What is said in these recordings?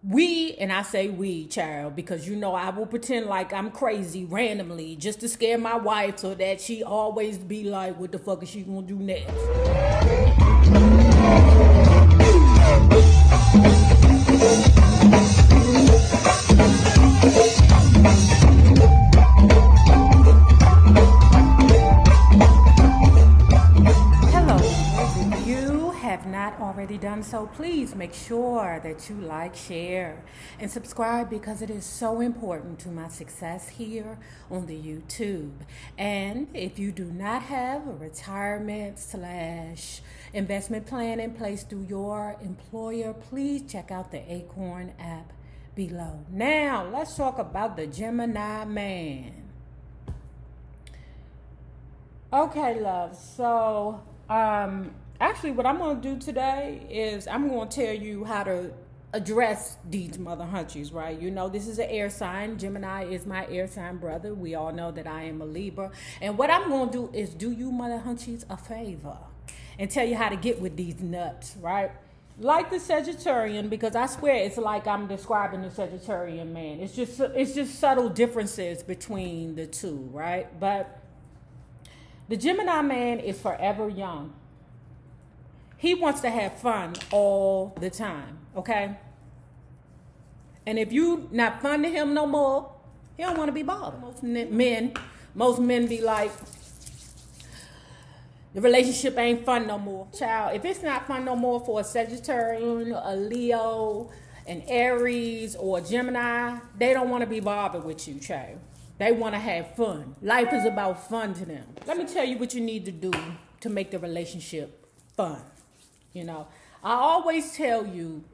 and I say we, child, because you know I will pretend like I'm crazy randomly just to scare my wife so that she always be like, what the fuck is she gonna do next? Already done so, please make sure that you like, share, and subscribe because it is so important to my success here on the YouTube. And if you do not have a retirement / investment plan in place through your employer, please check out the Acorn app below. Now, let's talk about the Gemini man. Okay, love. So, actually, what I'm going to do today is I'm going to tell you how to address these mother hunchies, right? You know, this is an air sign. Gemini is my air sign brother. We all know that I am a Libra. And what I'm going to do is do you mother hunchies a favor and tell you how to get with these nuts, right? Like the Sagittarian, because I swear it's like I'm describing the Sagittarian man. It's just subtle differences between the two, right? But the Gemini man is forever young. He wants to have fun all the time, okay? And if you not fun to him no more, he don't want to be bothered. Most men be like, the relationship ain't fun no more. Child, if it's not fun no more for a Sagittarian, a Leo, an Aries, or a Gemini, they don't want to be bothered with you, child. They want to have fun. Life is about fun to them. Let me tell you what you need to do to make the relationship fun. You know, I always tell you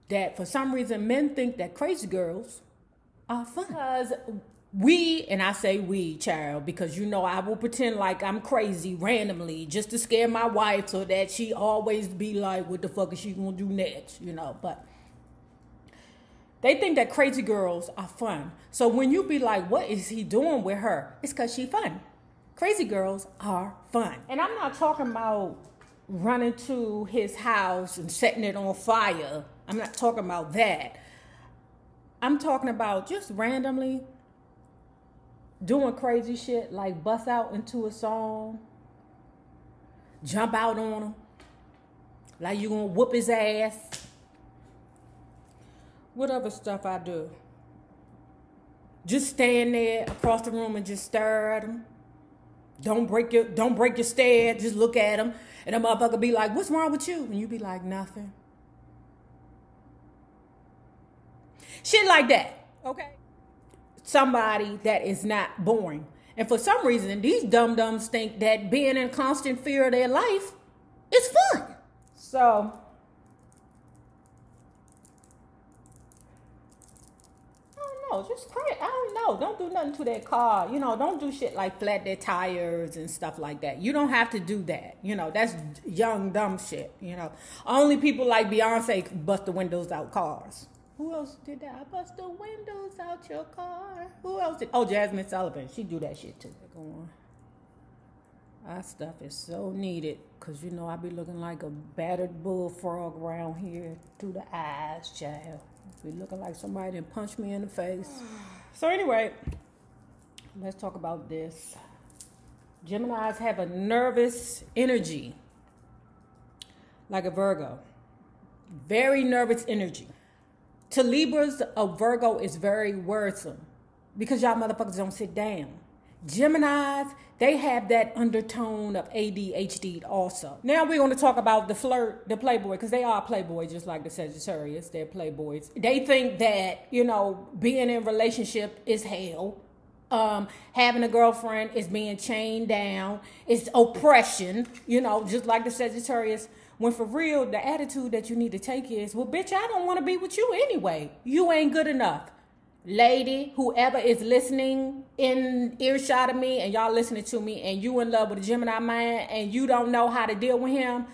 that for some reason men think that crazy girls are fun. Because and I say we, child, because you know I will pretend like I'm crazy randomly just to scare my wife so that she always be like, what the fuck is she gonna do next? You know, but they think that crazy girls are fun. So when you be like, what is he doing with her? It's because she fun. Crazy girls are fun. And I'm not talking about running to his house and setting it on fire. I'm not talking about that. I'm talking about just randomly doing crazy shit like bust out into a song, jump out on him, like you gonna whoop his ass. What other stuff I do? Just stand there across the room and just stare at him. Don't break your stare. Just look at him. And the motherfucker be like, what's wrong with you? And you be like, nothing. Shit like that. Okay. Somebody that is not boring. And for some reason, these dum-dums think that being in constant fear of their life is fun. So just cry. I don't know. Don't do nothing to that car. You know, don't do shit like flat their tires and stuff like that. You don't have to do that. You know, that's young, dumb shit. You know, only people like Beyonce bust the windows out cars. Who else did that? I bust the windows out your car. Who else did? Oh, Jasmine Sullivan. She do that shit too. Go on. Our stuff is so needed because, you know, I be looking like a battered bullfrog around here through the eyes, child. Be looking like somebody that punched me in the face. So anyway, let's talk about this. Geminis have a nervous energy, like a Virgo. Very nervous energy. To Libras, a Virgo is very worrisome because y'all motherfuckers don't sit down. Geminis, they have that undertone of ADHD also. Now we're going to talk about the flirt, the playboy, because they are playboys just like the Sagittarius. They're playboys. They think that, you know, being in a relationship is hell. Having a girlfriend is being chained down. It's oppression, you know, just like the Sagittarius. When for real, the attitude that you need to take is, well, bitch, I don't want to be with you anyway. You ain't good enough. Lady, whoever is listening in earshot of me and y'all listening to me and you in love with a Gemini man and you don't know how to deal with him,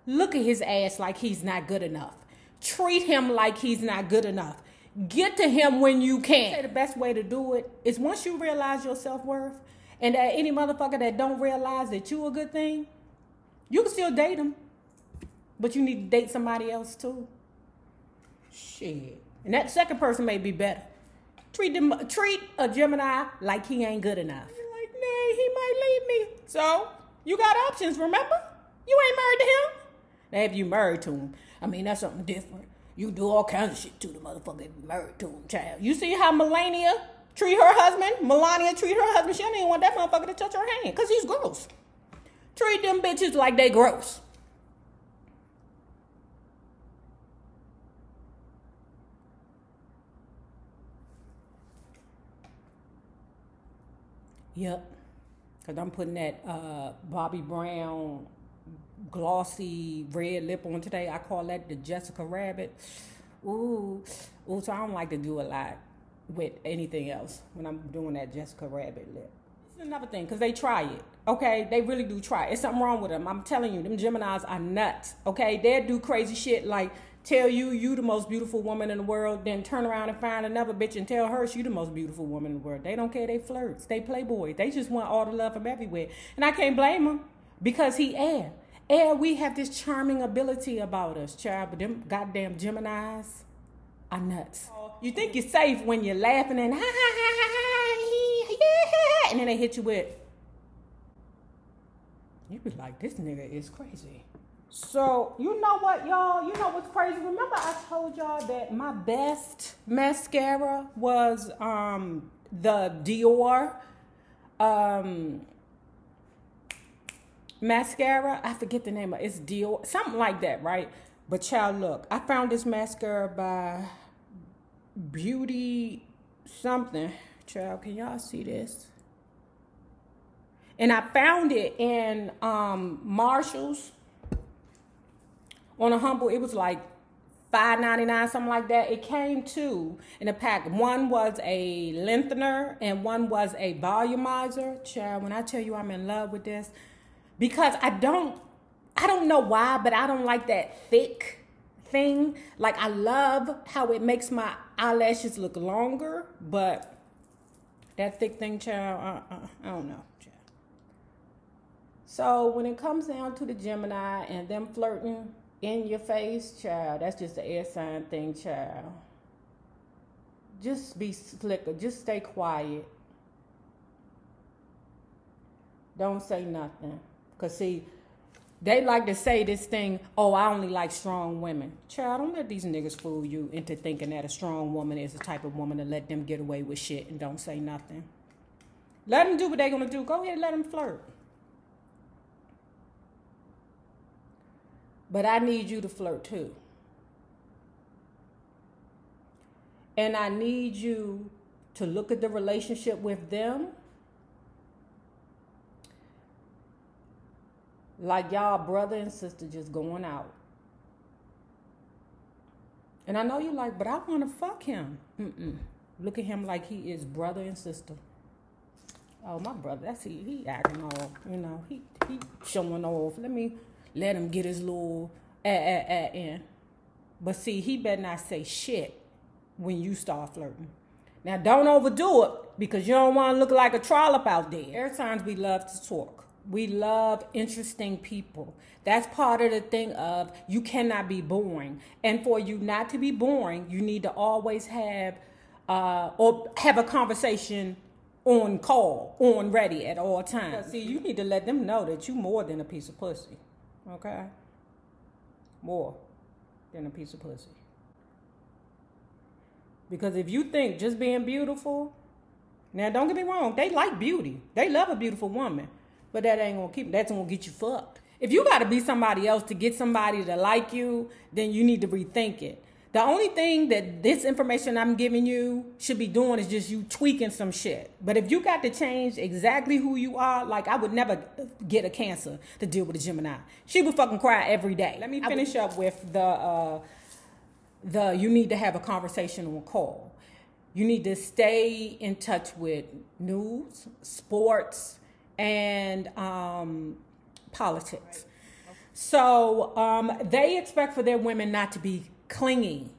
look at his ass like he's not good enough. Treat him like he's not good enough. Get to him when you can. The best way to do it is once you realize your self-worth and that any motherfucker that don't realize that you a good thing, you can still date him, but you need to date somebody else too. Shit. And that second person may be better. Treat a Gemini like he ain't good enough. You're like, nah, he might leave me. So, you got options, remember? You ain't married to him. Now, if you married to him, I mean, that's something different. You do all kinds of shit to the motherfucker if you married to him, child. You see how Melania treat her husband? Melania treat her husband. She don't even want that motherfucker to touch her hand because he's gross. Treat them bitches like they gross. Yep. Because I'm putting that Bobby Brown glossy red lip on today. I call that the Jessica Rabbit. Ooh, so I don't like to do a lot with anything else when I'm doing that Jessica Rabbit lip. This is another thing, because they try it, okay? They really do try it. There's something wrong with them. I'm telling you, them Geminis are nuts, okay? They'll do crazy shit like tell you the most beautiful woman in the world, then turn around and find another bitch and tell her she the most beautiful woman in the world. They don't care. They flirts. They playboys. They just want all the love from everywhere. And I can't blame them because he air. We have this charming ability about us, child, but them goddamn Geminis are nuts. You think you're safe when you're laughing and ha ha ha ha yeah, and then they hit you with. You be like, this nigga is crazy. So, you know what, y'all? You know what's crazy? Remember I told y'all that my best mascara was the Dior mascara. I forget the name of it. It's Dior. Something like that, right? But child, look. I found this mascara by Beauty something. Child, can y'all see this? And I found it in Marshall's. On a humble, it was like $5.99, something like that. It came two in a pack. One was a lengthener and one was a volumizer. Child, when I tell you I'm in love with this, because I don't know why, but I don't like that thick thing. Like, I love how it makes my eyelashes look longer, but that thick thing, child, I don't know, child. So when it comes down to the Gemini and them flirting in your face, child, that's just the air sign thing, child. Just be slicker. Just stay quiet. Don't say nothing. Because, see, they like to say this thing, oh, I only like strong women. Child, don't let these niggas fool you into thinking that a strong woman is the type of woman to let them get away with shit and don't say nothing. Let them do what they're going to do. Go ahead and let them flirt. But I need you to flirt too. And I need you to look at the relationship with them like y'all brother and sister just going out. And I know you're like, but I want to fuck him. Look at him like he is brother and sister. Oh, my brother, that's he acting all, you know, he showing off. Let him get his little in. But see, he better not say shit when you start flirting. Now, don't overdo it because you don't want to look like a trollop out there. Air signs, we love to talk. We love interesting people. That's part of the thing of you cannot be boring. And for you not to be boring, you need to always have a conversation on call, on ready at all times. Because, see, you need to let them know that you more than a piece of pussy. Okay? More than a piece of pussy. Because if you think just being beautiful, now don't get me wrong, they like beauty. They love a beautiful woman. But that's gonna get you fucked. If you gotta be somebody else to get somebody to like you, then you need to rethink it. The only thing that this information I'm giving you should be doing is just you tweaking some shit. But if you got to change exactly who you are, like I would never get a Cancer to deal with a Gemini. She would fucking cry every day. Let me finish up with the you need to have a conversation on call. You need to stay in touch with news, sports, and politics. So they expect for their women not to be clingy.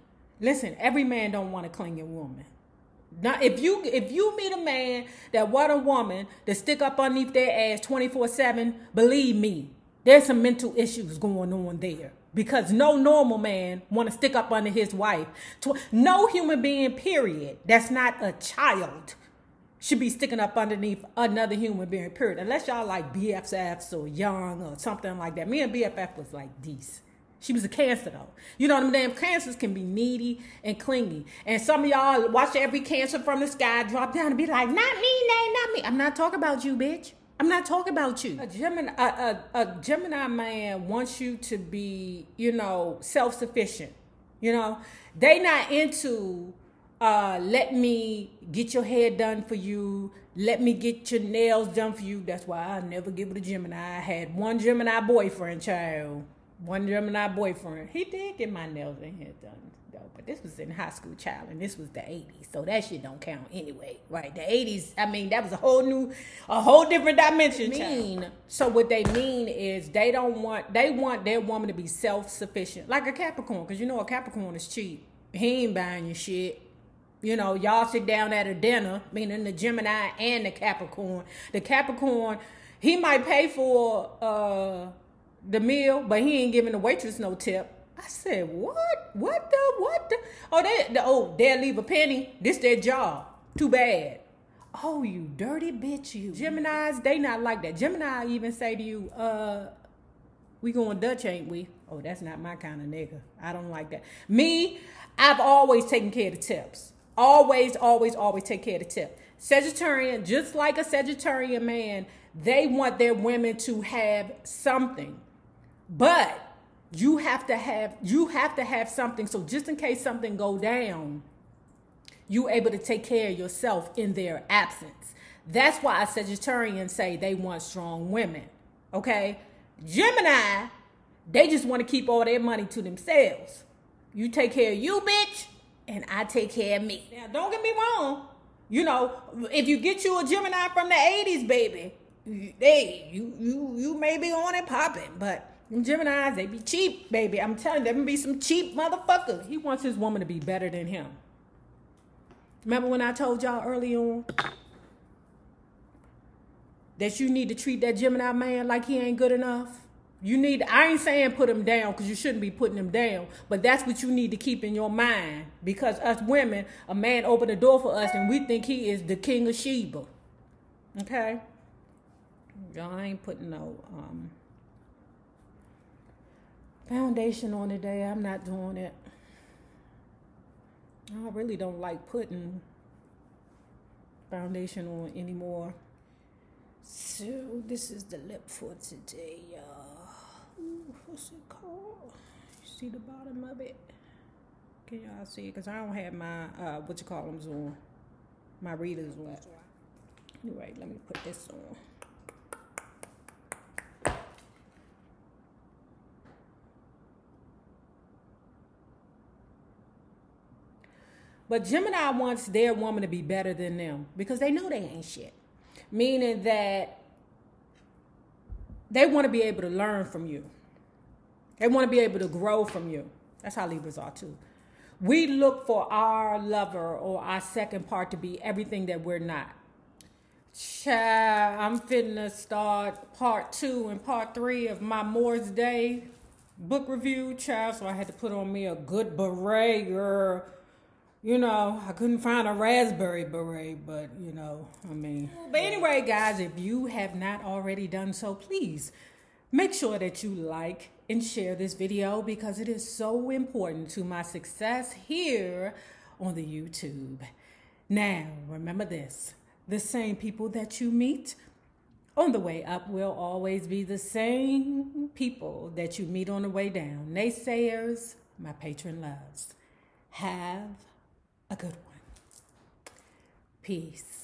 Listen, every man don't want a clinging woman. Now, if you meet a man that want a woman to stick up underneath their ass 24/7, believe me, there's some mental issues going on there. because no normal man want to stick up under his wife. No human being, period, that's not a child should be sticking up underneath another human being, period. Unless y'all like BFFs or young or something like that. Me and BFF was like these. She was a Cancer though. You know what I mean? Damn, Cancers can be needy and clingy. And some of y'all watch every Cancer from the sky drop down and be like, not me, not me. I'm not talking about you, bitch. I'm not talking about you. A Gemini man wants you to be, you know, self-sufficient. You know, they not into let me get your hair done for you. Let me get your nails done for you. That's why I never give it a Gemini. I had one Gemini boyfriend, child. One Gemini boyfriend. He did get my nails and hair done, though. But this was in high school, child, and this was the 80s. So that shit don't count anyway, right? The 80s, I mean, that was a whole different dimension, child. So what they mean is they want their woman to be self-sufficient. Like a Capricorn, because you know a Capricorn is cheap. He ain't buying your shit. You know, y'all sit down at a dinner, meaning the Gemini and the Capricorn. The Capricorn, he might pay for the meal, but he ain't giving the waitress no tip. I said, what? What the? Oh, they'll leave a penny. This their job. Too bad. Oh, you dirty bitch, you. Geminis, they not like that. Gemini even say to you, we going Dutch, ain't we? Oh, that's not my kind of nigga. I don't like that. Me, I've always taken care of the tips. Always take care of the tip. Sagittarian, just like a Sagittarian man, they want their women to have something. But you have to have something, so just in case something go down, you able to take care of yourself in their absence. That's why a Sagittarian say they want strong women. Okay? Gemini, they just want to keep all their money to themselves. You take care of you, bitch, and I take care of me. Now, don't get me wrong. You know, if you get you a Gemini from the 80s, baby, you may be on and popping, but them Geminis, they be cheap, baby. I'm telling you, there be some cheap motherfuckers. He wants his woman to be better than him. Remember when I told y'all early on that you need to treat that Gemini man like he ain't good enough? I ain't saying put him down, because you shouldn't be putting him down, but that's what you need to keep in your mind, because us women, a man opened the door for us and we think he is the king of Sheba. Okay? Y'all ain't putting no foundation on today. I'm not doing it. I really don't like putting foundation on anymore. So this is the lip for today, y'all. What's it called? You see the bottom of it? Can y'all see it? Because I don't have my on. My readers on. Anyway, let me put this on. But Gemini wants their woman to be better than them because they know they ain't shit. Meaning that they want to be able to learn from you. They want to be able to grow from you. That's how Libras are too. We look for our lover or our second part to be everything that we're not. Child, I'm finna start part 2 and part 3 of my Moore's Day book review, child. So I had to put on me a good beret, girl. You know, I couldn't find a raspberry beret, but, you know, I mean. But anyway, guys, if you have not already done so, please make sure that you like and share this video because it is so important to my success here on the YouTube. Now, remember this. The same people that you meet on the way up will always be the same people that you meet on the way down. Naysayers, my patron loves. Have a good one. Peace.